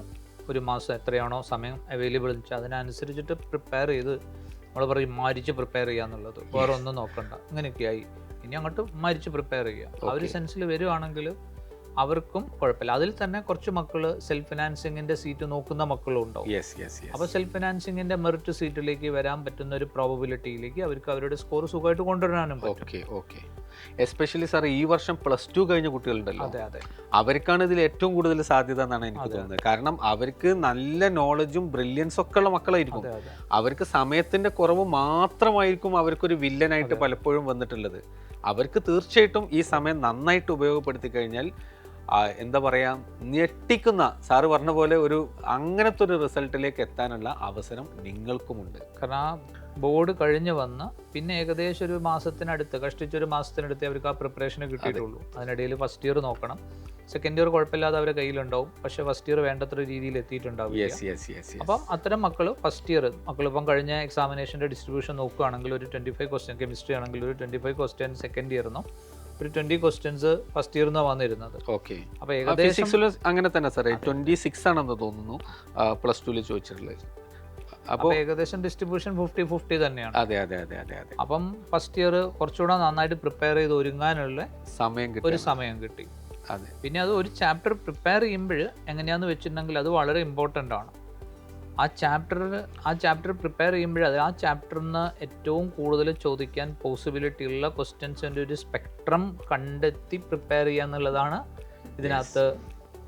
ഒരു മാസം എത്രയാണോ സമയം അവൈലബിൾ എന്ന് വെച്ചാൽ അതിനനുസരിച്ചിട്ട് പ്രിപ്പയർ ചെയ്ത് നമ്മൾ പറയും മരിച്ച് പ്രിപ്പയർ ചെയ്യുക എന്നുള്ളത്. വേറെ ഒന്നും നോക്കണ്ട, ഇങ്ങനെയൊക്കെയായി ഇനി അങ്ങോട്ട് മരിച്ച് പ്രിപ്പയർ ചെയ്യുക. ആ ഒരു സെൻസിൽ വരുവാണെങ്കിൽ അവർക്കും കുഴപ്പമില്ല. അതിൽ തന്നെ കുറച്ച് മക്കൾ സെൽഫ് ഫിനാൻസിങ്ങിന്റെ സീറ്റ് നോക്കുന്ന മക്കളും ഉണ്ടാവും. അപ്പോൾ സെൽഫ് ഫിനാൻസിങ്ങിന്റെ മെറിറ്റ് സീറ്റിലേക്ക് വരാൻ പറ്റുന്ന ഒരു പ്രോബബിലിറ്റിയിലേക്ക് അവർക്ക് അവരുടെ സ്കോർ സുഖമായിട്ട് കൊണ്ടുവരാനും പറ്റും. എസ്പെഷ്യലി സാർ ഈ വർഷം +2 കഴിഞ്ഞ കുട്ടികളുണ്ടല്ലോ, അവർക്കാണ് ഇതിൽ ഏറ്റവും കൂടുതൽ സാധ്യത എന്നാണ് എനിക്ക് തോന്നുന്നത്. കാരണം അവർക്ക് നല്ല നോളജും ബ്രില്യൻസും ഒക്കെ ഉള്ള മക്കളായിരിക്കും. അവർക്ക് സമയത്തിന്റെ കുറവ് മാത്രമായിരിക്കും അവർക്കൊരു വില്ലനായിട്ട് പലപ്പോഴും വന്നിട്ടുള്ളത്. അവർക്ക് തീർച്ചയായിട്ടും ഈ സമയം നന്നായിട്ട് ഉപയോഗപ്പെടുത്തി കഴിഞ്ഞാൽ എന്താ പറയുക, ഞെട്ടിക്കുന്ന സാറ് പറഞ്ഞ പോലെ ഒരു അങ്ങനത്തെ ഒരു റിസൾട്ടിലേക്ക് എത്താനുള്ള അവസരം നിങ്ങൾക്കുമുണ്ട്. കാരണം ആ ബോർഡ് കഴിഞ്ഞ് വന്ന് പിന്നെ ഏകദേശം ഒരു മാസത്തിനടുത്ത്, കഷ്ടിച്ചൊരു മാസത്തിനടുത്ത് അവർക്ക് ആ പ്രിപ്പറേഷന് കിട്ടിയിട്ടുള്ളൂ. അതിനിടയിൽ ഫസ്റ്റ് ഇയർ നോക്കണം, സെക്കൻഡ് ഇയർ കുഴപ്പമില്ലാതെ അവരുടെ കയ്യിലുണ്ടാവും, പക്ഷേ ഫസ്റ്റ് ഇയർ വേണ്ടത്ര രീതിയിൽ എത്തിയിട്ടുണ്ടാവും. അപ്പം അത്തരം മക്കൾ ഫസ്റ്റ് ഇയർ മക്കളിപ്പം കഴിഞ്ഞ എക്സാമിനേഷൻ്റെ ഡിസ്ട്രിബ്യൂഷൻ നോക്കുകയാണെങ്കിൽ ഒരു 25 ക്വസ്റ്റ്യൻ, കെമിസ്ട്രി ആണെങ്കിൽ ഒരു 25 ക്വസ്റ്റ്യൻ സെക്കൻഡ് ഇയറിനും ഒരു 20 ക്വസ്റ്റ്യൻസ് ഫസ്റ്റ് ഇയർ നിന്നാണ് വന്നിരുന്നത്. അപ്പോൾ ഏകദേശം അങ്ങനെ തന്നെ സാറേ 26 ആണെന്ന് തോന്നുന്നു +2 ചോദിച്ചിട്ടുള്ളത്. അപ്പോൾ ഏകദേശം ഡിസ്ട്രിബ്യൂഷൻ 50-50 തന്നെയാണ്. അതെ. അപ്പം ഫസ്റ്റ് ഇയർ കുറച്ചുകൂടെ നന്നായിട്ട് പ്രിപ്പയർ ചെയ്ത് ഒരുങ്ങാനുള്ള സമയം കിട്ടി. പിന്നെ അത് ഒരു ചാപ്റ്റർ പ്രിപ്പയർ ചെയ്യുമ്പോൾ എങ്ങനെയാന്ന് വെച്ചിട്ടുണ്ടെങ്കിൽ അത് വളരെ ഇമ്പോർട്ടൻ്റ് ആണ്. ആ ചാപ്റ്റർ പ്രിപ്പയർ ചെയ്യുമ്പോൾ അത് ആ ചാപ്റ്ററിന് ഏറ്റവും കൂടുതൽ ചോദിക്കാൻ പോസിബിലിറ്റി ഉള്ള ക്വസ്റ്റ്യൻസിൻ്റെ ഒരു സ്പെക്ട്രം കണ്ടെത്തി പ്രിപ്പയർ ചെയ്യുക എന്നുള്ളതാണ് ഇതിനകത്ത്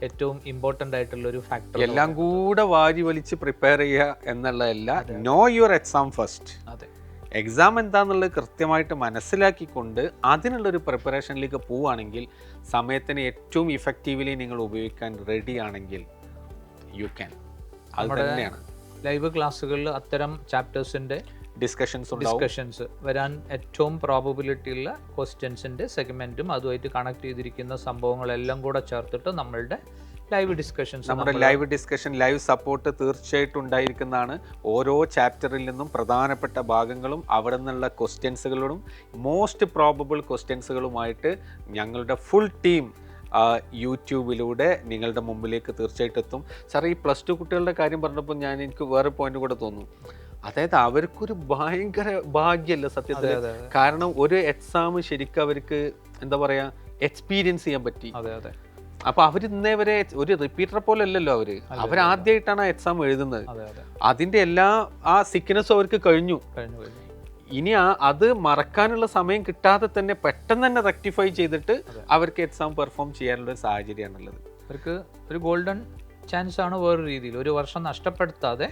ഏറ്റവും ഇമ്പോർട്ടൻ്റ് ആയിട്ടുള്ള ഒരു ഫാക്ടർ. എല്ലാം കൂടെ വാരി വലിച്ച് പ്രിപ്പയർ ചെയ്യുക എന്നുള്ളതല്ല, no your exam first. Exam എന്താണെന്നുള്ളത് കൃത്യമായിട്ട് മനസ്സിലാക്കിക്കൊണ്ട് അതിനുള്ളൊരു പ്രിപ്പറേഷനിലേക്ക് പോവുകയാണെങ്കിൽ സമയത്തിന് ഏറ്റവും ഇഫക്റ്റീവ്ലി നിങ്ങൾ ഉപയോഗിക്കാൻ റെഡി ആണെങ്കിൽ യു ക്യാൻ. അത് തന്നെയാണ് ലൈവ് ക്ലാസ്സുകളിൽ അത്തരം ചാപ്റ്റേഴ്സിൻ്റെ ഡിസ്കഷൻസ് വരാൻ ഏറ്റവും പ്രോബബിലിറ്റി ഉള്ള ക്വസ്റ്റ്യൻസിൻ്റെ സെഗ്മെൻറ്റും അതുമായിട്ട് കണക്ട് ചെയ്തിരിക്കുന്ന സംഭവങ്ങളെല്ലാം കൂടെ ചേർത്തിട്ട് നമ്മുടെ ലൈവ് ഡിസ്കഷൻ ലൈവ് സപ്പോർട്ട് തീർച്ചയായിട്ടും ഉണ്ടായിരിക്കുന്നതാണ്. ഓരോ ചാപ്റ്ററിൽ നിന്നും പ്രധാനപ്പെട്ട ഭാഗങ്ങളും അവിടെ നിന്നുള്ള ക്വസ്റ്റ്യൻസുകളോടും മോസ്റ്റ് പ്രോബബിൾ ക്വസ്റ്റ്യൻസുകളുമായിട്ട് ഞങ്ങളുടെ ഫുൾ ടീം യൂട്യൂബിലൂടെ നിങ്ങളുടെ മുമ്പിലേക്ക് തീർച്ചയായിട്ടും എത്തും. സാർ ഈ +2 കുട്ടികളുടെ കാര്യം പറഞ്ഞപ്പോൾ എനിക്ക് വേറെ പോയിന്റ് കൂടെ തോന്നുന്നു. അതായത് അവർക്കൊരു ഭയങ്കര ഭാഗ്യമല്ല സത്യത്തിൽ. കാരണം ഒരു എക്സാം ശരിക്കും അവർക്ക് എന്താ പറയാ എക്സ്പീരിയൻസ് ചെയ്യാൻ പറ്റി. അപ്പൊ അവർ ഇന്നേ വരെ ഒരു റിപ്പീറ്റർ പോലെ അല്ലല്ലോ അവരാദ്യമായിട്ടാണ് ആ എക്സാം എഴുതുന്നത്. അതിന്റെ എല്ലാ ആ സിക്നെസ്സും അവർക്ക് കഴിഞ്ഞു. ഇനി അത് മറക്കാനുള്ള സമയം കിട്ടാതെ തന്നെ പെട്ടെന്ന് തന്നെ റെക്ടിഫൈ ചെയ്തിട്ട് അവർക്ക് എക്സാം പെർഫോം ചെയ്യാനുള്ള ഒരു സാഹചര്യമാണുള്ളത്. അവർക്ക് ഒരു ഗോൾഡൻ ചാൻസ് ആണ് വേറൊരു രീതിയിൽ. ഒരു വർഷം നഷ്ടപ്പെടുത്താതെ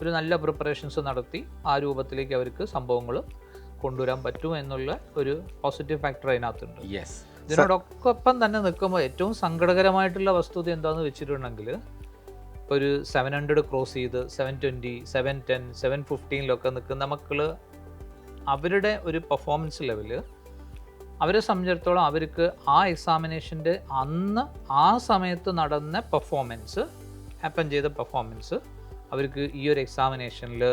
ഒരു നല്ല പ്രിപ്പറേഷൻസ് നടത്തി ആ രൂപത്തിലേക്ക് അവർക്ക് സംഭവങ്ങൾ കൊണ്ടുവരാൻ പറ്റും എന്നുള്ള ഒരു പോസിറ്റീവ് ഫാക്ടർ അതിനകത്തുണ്ട്. ഇതിനോടൊപ്പം തന്നെ നിൽക്കുമ്പോൾ ഏറ്റവും സങ്കടകരമായിട്ടുള്ള വസ്തുത എന്താണെന്ന് വെച്ചിട്ടുണ്ടെങ്കിൽ ഇപ്പോൾ ഒരു 700 ക്രോസ് ചെയ്ത് 720, 710, 715 നിൽക്കുന്ന മക്കൾ അവരുടെ ഒരു പെർഫോമൻസ് ലെവല് അവരെ സംബന്ധിച്ചിടത്തോളം അവർക്ക് ആ എക്സാമിനേഷൻ്റെ അന്ന് ആ സമയത്ത് നടന്ന പെർഫോമൻസ് ഹാപ്പൻ ചെയ്ത പെർഫോമൻസ് അവർക്ക് ഈ ഒരു എക്സാമിനേഷനിൽ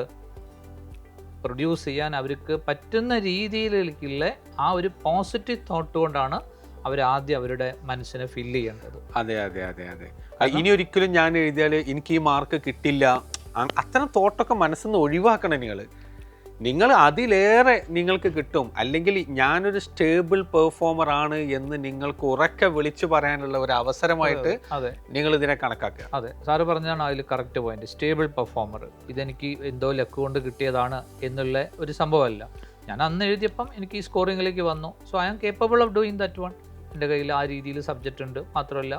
പ്രൊഡ്യൂസ് ചെയ്യാൻ അവർക്ക് പറ്റുന്ന രീതിയിലേക്കുള്ള ആ ഒരു പോസിറ്റീവ് തോട്ട് കൊണ്ടാണ് അവർ ആദ്യം അവരുടെ മനസ്സിനെ ഫില്ല് ചെയ്യേണ്ടത്. അതെ. ഇനി ഒരിക്കലും ഞാൻ എഴുതിയാൽ എനിക്ക് ഈ മാർക്ക് കിട്ടില്ല, അത്തരം തോട്ടൊക്കെ മനസ്സിൽ നിന്ന് ഒഴിവാക്കണം. നിങ്ങൾ അതിലേറെ നിങ്ങൾക്ക് കിട്ടും. അല്ലെങ്കിൽ ഞാനൊരു സ്റ്റേബിൾ പെർഫോമർ ആണ് എന്ന് നിങ്ങൾക്ക് ഉറക്കെ വിളിച്ചു പറയാനുള്ള ഒരു അവസരമായിട്ട് നിങ്ങൾ ഇതിനെ കണക്കാക്കുക. അതെ, സാറ് പറഞ്ഞാണ് അതിൽ കറക്റ്റ് പോയിന്റ്. സ്റ്റേബിൾ പെർഫോമർ ഇതെനിക്ക് എന്തോ ലക്ക് കൊണ്ട് കിട്ടിയതാണ് എന്നുള്ള ഒരു സംഭവമല്ല. ഞാൻ അന്ന് എഴുതിയപ്പം എനിക്ക് ഈ സ്കോറിങ്ങിലേക്ക് വന്നു. So I am capable of doing that one. എൻ്റെ കയ്യിൽ ആ രീതിയിൽ സബ്ജക്റ്റ് ഉണ്ട്. മാത്രമല്ല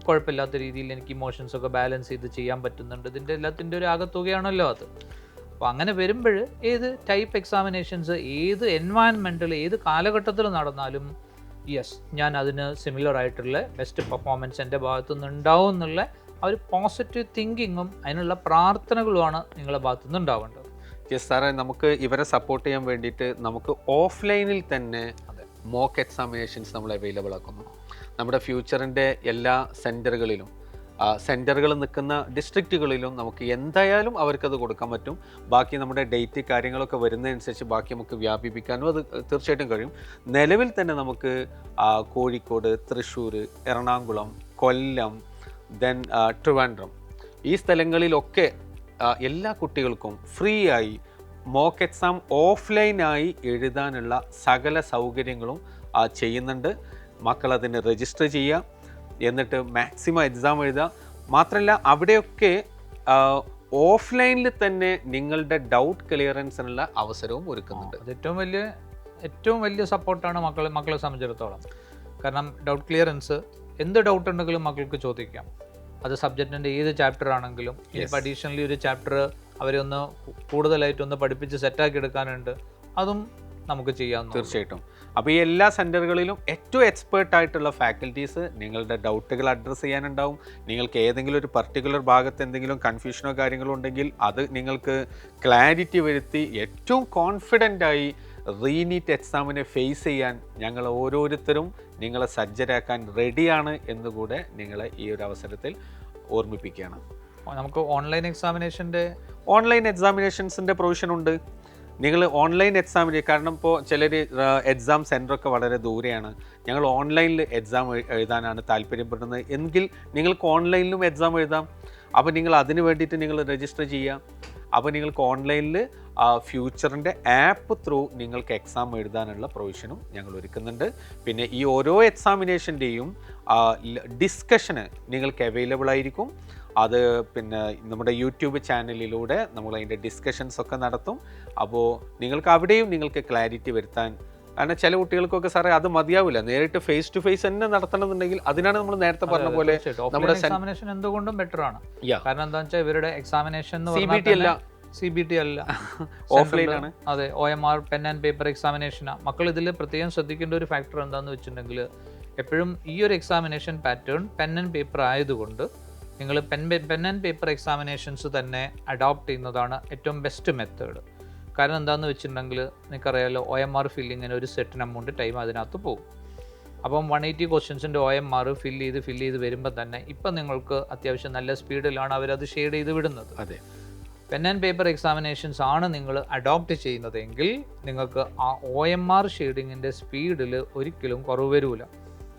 കുഴപ്പമില്ലാത്ത രീതിയിൽ എനിക്ക് ഇമോഷൻസൊക്കെ ബാലൻസ് ചെയ്ത് ചെയ്യാൻ പറ്റുന്നുണ്ട്. ഇതിൻ്റെ എല്ലാത്തിൻ്റെ ഒരു ആകത്തുകയാണല്ലോ അത്. അപ്പോൾ അങ്ങനെ വരുമ്പോൾ ഏത് ടൈപ്പ് എക്സാമിനേഷൻസ് ഏത് എൻവയൺമെൻറ്റിൽ ഏത് കാലഘട്ടത്തിൽ നടന്നാലും യെസ് ഞാൻ അതിന് സിമിലർ ആയിട്ടുള്ള ബെസ്റ്റ് പെർഫോമൻസ് എൻ്റെ ഭാഗത്തുനിന്ന് ഉണ്ടാവും എന്നുള്ള ആ ഒരു പോസിറ്റീവ് തിങ്കിങ്ങും അതിനുള്ള പ്രാർത്ഥനകളുമാണ് നിങ്ങളുടെ ഭാഗത്തുനിന്ന് ഉണ്ടാവേണ്ടത്. യെസ് സാറേ, നമുക്ക് ഇവരെ സപ്പോർട്ട് ചെയ്യാൻ വേണ്ടിയിട്ട് നമുക്ക് ഓഫ്ലൈനിൽ തന്നെ മോക്ക് എക്സാമിനേഷൻസ് നമ്മൾ അവൈലബിൾ ആക്കുന്നു. നമ്മുടെ ഫ്യൂച്ചറിൻ്റെ എല്ലാ സെൻറ്ററുകളിലും സെൻറ്ററുകൾ നിൽക്കുന്ന ഡിസ്ട്രിക്റ്റുകളിലും നമുക്ക് എന്തായാലും അവർക്കത് കൊടുക്കാൻ പറ്റും. ബാക്കി നമ്മുടെ ഡേറ്റ് കാര്യങ്ങളൊക്കെ വരുന്നതനുസരിച്ച് ബാക്കി നമുക്ക് വ്യാപിപ്പിക്കാനും അത് തീർച്ചയായിട്ടും കഴിയും. നിലവിൽ തന്നെ നമുക്ക് കോഴിക്കോട്, തൃശ്ശൂർ, എറണാകുളം, കൊല്ലം, ദെൻ ട്രിവാൻഡ്രം ഈ സ്ഥലങ്ങളിലൊക്കെ എല്ലാ കുട്ടികൾക്കും ഫ്രീ ആയി മോക്ക് എക്സാം ഓഫ്ലൈനായി എഴുതാനുള്ള സകല സൗകര്യങ്ങളും ചെയ്യുന്നുണ്ട്. മക്കളതിന് രജിസ്റ്റർ ചെയ്യുക. എന്നിട്ട് മാക്സിമം എക്സാം എഴുതുക. മാത്രമല്ല അവിടെയൊക്കെ ഓഫ്ലൈനിൽ തന്നെ നിങ്ങളുടെ ഡൗട്ട് ക്ലിയറൻസിനുള്ള അവസരവും ഒരുക്കുന്നുണ്ട്. അത് ഏറ്റവും വലിയ സപ്പോർട്ടാണ് മക്കളെ സംബന്ധിച്ചിടത്തോളം. കാരണം ഡൗട്ട് ക്ലിയറൻസ്, എന്ത് ഡൗട്ട് ഉണ്ടെങ്കിലും മക്കൾക്ക് ചോദിക്കാം. അത് സബ്ജക്റ്റിൻ്റെ ഏത് ചാപ്റ്റർ ആണെങ്കിലും. ഇപ്പം അഡീഷണലി ഒരു ചാപ്റ്റർ അവരെ ഒന്ന് കൂടുതലായിട്ടൊന്ന് പഠിപ്പിച്ച് സെറ്റാക്കി എടുക്കാനുണ്ട്, അതും നമുക്ക് ചെയ്യാം. തീർച്ചയായിട്ടും. അപ്പോൾ ഈ എല്ലാ സെൻറ്ററുകളിലും ഏറ്റവും എക്സ്പേർട്ട് ആയിട്ടുള്ള ഫാക്കൽറ്റീസ് നിങ്ങളുടെ ഡൗട്ടുകൾ അഡ്രസ്സ് ചെയ്യാനുണ്ടാവും. നിങ്ങൾക്ക് ഏതെങ്കിലും ഒരു പർട്ടിക്കുലർ ഭാഗത്ത് എന്തെങ്കിലും കൺഫ്യൂഷനോ കാര്യങ്ങളോ ഉണ്ടെങ്കിൽ അത് നിങ്ങൾക്ക് ക്ലാരിറ്റി വരുത്തി ഏറ്റവും കോൺഫിഡൻ്റായി റീനീറ്റ് എക്സാമിനെ ഫേസ് ചെയ്യാൻ ഞങ്ങൾ ഓരോരുത്തരും നിങ്ങളെ സജ്ജരാക്കാൻ റെഡിയാണ് എന്നുകൂടെ നിങ്ങളെ ഈ ഒരു അവസരത്തിൽ ഓർമ്മിപ്പിക്കുകയാണ്. നമുക്ക് ഓൺലൈൻ എക്സാമിനേഷൻസിൻ്റെ പ്രൊവിഷൻ ഉണ്ട്. നിങ്ങൾ ഓൺലൈൻ എക്സാമിന്, കാരണം ഇപ്പോൾ ചിലർ എക്സാം സെൻറ്ററൊക്കെ വളരെ ദൂരെയാണ്, ഞങ്ങൾ ഓൺലൈനിൽ എക്സാം എഴുതാനാണ് താല്പര്യപ്പെടുന്നത് എങ്കിൽ നിങ്ങൾക്ക് ഓൺലൈനിലും എക്സാം എഴുതാം. അപ്പോൾ നിങ്ങൾ അതിന് വേണ്ടിയിട്ട് നിങ്ങൾ രജിസ്റ്റർ ചെയ്യുക. അപ്പോൾ നിങ്ങൾക്ക് ഓൺലൈനിൽ ഫ്യൂച്ചറിൻ്റെ ആപ്പ് ത്രൂ നിങ്ങൾക്ക് എക്സാം എഴുതാനുള്ള പ്രൊവിഷനും ഞങ്ങൾ ഒരുക്കുന്നുണ്ട്. പിന്നെ ഈ ഓരോ എക്സാമിനേഷൻ്റെയും ഡിസ്കഷന് നിങ്ങൾക്ക് അവൈലബിൾ ആയിരിക്കും. അത് പിന്നെ നമ്മുടെ യൂട്യൂബ് ചാനലിലൂടെ നമ്മൾ അതിൻ്റെ ഡിസ്കഷൻസ് ഒക്കെ നടത്തും. അപ്പോൾ നിങ്ങൾക്ക് അവിടെയും നിങ്ങൾക്ക് ക്ലാരിറ്റി വരുത്താൻ, കാരണം ചില കുട്ടികൾക്കൊക്കെ സാറേ അത് മതിയാവില്ല, നേരിട്ട് ഫേസ് ടു ഫേസ് തന്നെ നടത്തണമെന്നുണ്ടെങ്കിൽ അതിനാണ് നമ്മൾ നേരത്തെ പറഞ്ഞ പോലെ നമ്മുടെ എക്സാമിനേഷൻ എന്തുകൊണ്ടും ബെറ്റർ ആണ്. കാരണം എന്താ വെച്ചാൽ ഇവരുടെ എക്സാമിനേഷൻ CBT അല്ല, ഓഫ്ലൈൻ ആണ്. അതെ, OMR പെൻ ആൻഡ് പേപ്പർ എക്സാമിനേഷനാണ്. മക്കൾ ഇതിൽ പ്രത്യേകം ശ്രദ്ധിക്കേണ്ട ഒരു ഫാക്ടർ എന്താണെന്ന് വെച്ചിട്ടുണ്ടെങ്കിൽ, എപ്പോഴും ഈ ഒരു examination pattern pen and paper ആയതുകൊണ്ട് നിങ്ങൾ പെൻ ആൻഡ് പേപ്പർ എക്സാമിനേഷൻസ് തന്നെ അഡോപ്റ്റ് ചെയ്യുന്നതാണ് ഏറ്റവും ബെസ്റ്റ് മെത്തേഡ്. കാരണം എന്താണെന്ന് വെച്ചിട്ടുണ്ടെങ്കിൽ നിങ്ങൾക്കറിയാമല്ലോ, OMR ഫില്ലിങ്ങിന് ഒരു സെറ്റിന് എമൗണ്ട് ടൈം അതിനകത്ത് പോകും. അപ്പം 180 ക്വസ്റ്റ്യൻസിൻ്റെ OMR ഫില്ല് ചെയ്ത് വരുമ്പോൾ തന്നെ ഇപ്പം നിങ്ങൾക്ക് അത്യാവശ്യം നല്ല സ്പീഡിലാണ് അവരത് ഷെയ്ഡ് ചെയ്ത് വിടുന്നത്. അതെ, പെൻ ആൻഡ് പേപ്പർ എക്സാമിനേഷൻസ് ആണ് നിങ്ങൾ അഡോപ്റ്റ് ചെയ്യുന്നതെങ്കിൽ നിങ്ങൾക്ക് ആ OMR ഷെയ്ഡിങ്ങിൻ്റെ സ്പീഡിൽ ഒരിക്കലും കുറവ് വരില്ല.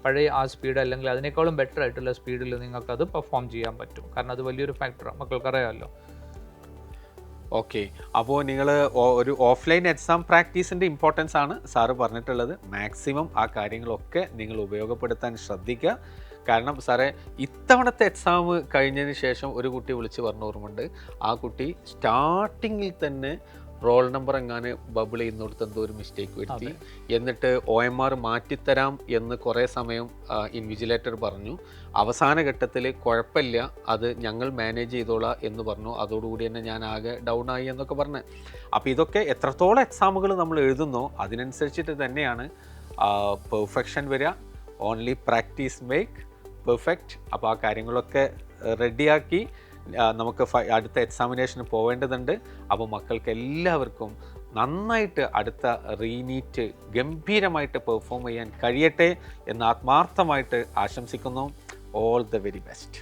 പഴയ ആ സ്പീഡ് അല്ലെങ്കിൽ അതിനേക്കാളും ബെറ്റർ ആയിട്ടുള്ള സ്പീഡിൽ നിങ്ങൾക്കത് പെർഫോം ചെയ്യാൻ പറ്റും. കാരണം അത് വലിയൊരു ഫാക്ടറാണ്, മക്കൾക്കറിയാമല്ലോ. ഓക്കെ, അപ്പോൾ നിങ്ങൾ ഒരു ഓഫ്ലൈൻ എക്സാം പ്രാക്ടീസിൻ്റെ ഇമ്പോർട്ടൻസ് ആണ് സാറ് പറഞ്ഞിട്ടുള്ളത്. മാക്സിമം ആ കാര്യങ്ങളൊക്കെ നിങ്ങൾ ഉപയോഗപ്പെടുത്താൻ ശ്രദ്ധിക്കുക. കാരണം സാറേ, ഇത്തവണത്തെ എക്സാം കഴിഞ്ഞതിന് ശേഷം ഒരു കുട്ടി വിളിച്ച് പറഞ്ഞ ഓർമ്മയുണ്ട്, ആ കുട്ടി സ്റ്റാർട്ടിങ്ങിൽ തന്നെ റോൾ നമ്പർ എങ്ങാനും ബബിൾ ചെയ്യുന്നിടത്ത് എന്തോ ഒരു മിസ്റ്റേക്ക് വരുത്തി. എന്നിട്ട് OMR മാറ്റിത്തരാം എന്ന് കുറേ സമയം ഇൻവിജിലേറ്റർ പറഞ്ഞു. അവസാന ഘട്ടത്തിൽ കുഴപ്പമില്ല, അത് ഞങ്ങൾ മാനേജ് ചെയ്തോളാം എന്ന് പറഞ്ഞു. അതോടുകൂടി തന്നെ ഞാൻ ആകെ ഡൗൺ ആയി എന്നൊക്കെ പറഞ്ഞു. അപ്പോൾ ഇതൊക്കെ എത്രത്തോളം എക്സാമുകൾ നമ്മൾ എഴുതുന്നോ അതിനനുസരിച്ചിട്ട് തന്നെയാണ് പെർഫെക്ഷൻ വരിക. Only practice make perfect. അപ്പോൾ ആ കാര്യങ്ങളൊക്കെ റെഡിയാക്കി നമുക്ക് അടുത്ത എക്സാമിനേഷന് പോവേണ്ടതുണ്ട്. അപ്പോൾ മക്കൾക്ക് എല്ലാവർക്കും നന്നായിട്ട് അടുത്ത റീനീറ്റ് ഗംഭീരമായിട്ട് പെർഫോം ചെയ്യാൻ കഴിയട്ടെ എന്ന് ആത്മാർത്ഥമായിട്ട് ആശംസിക്കുന്നു. All the very best.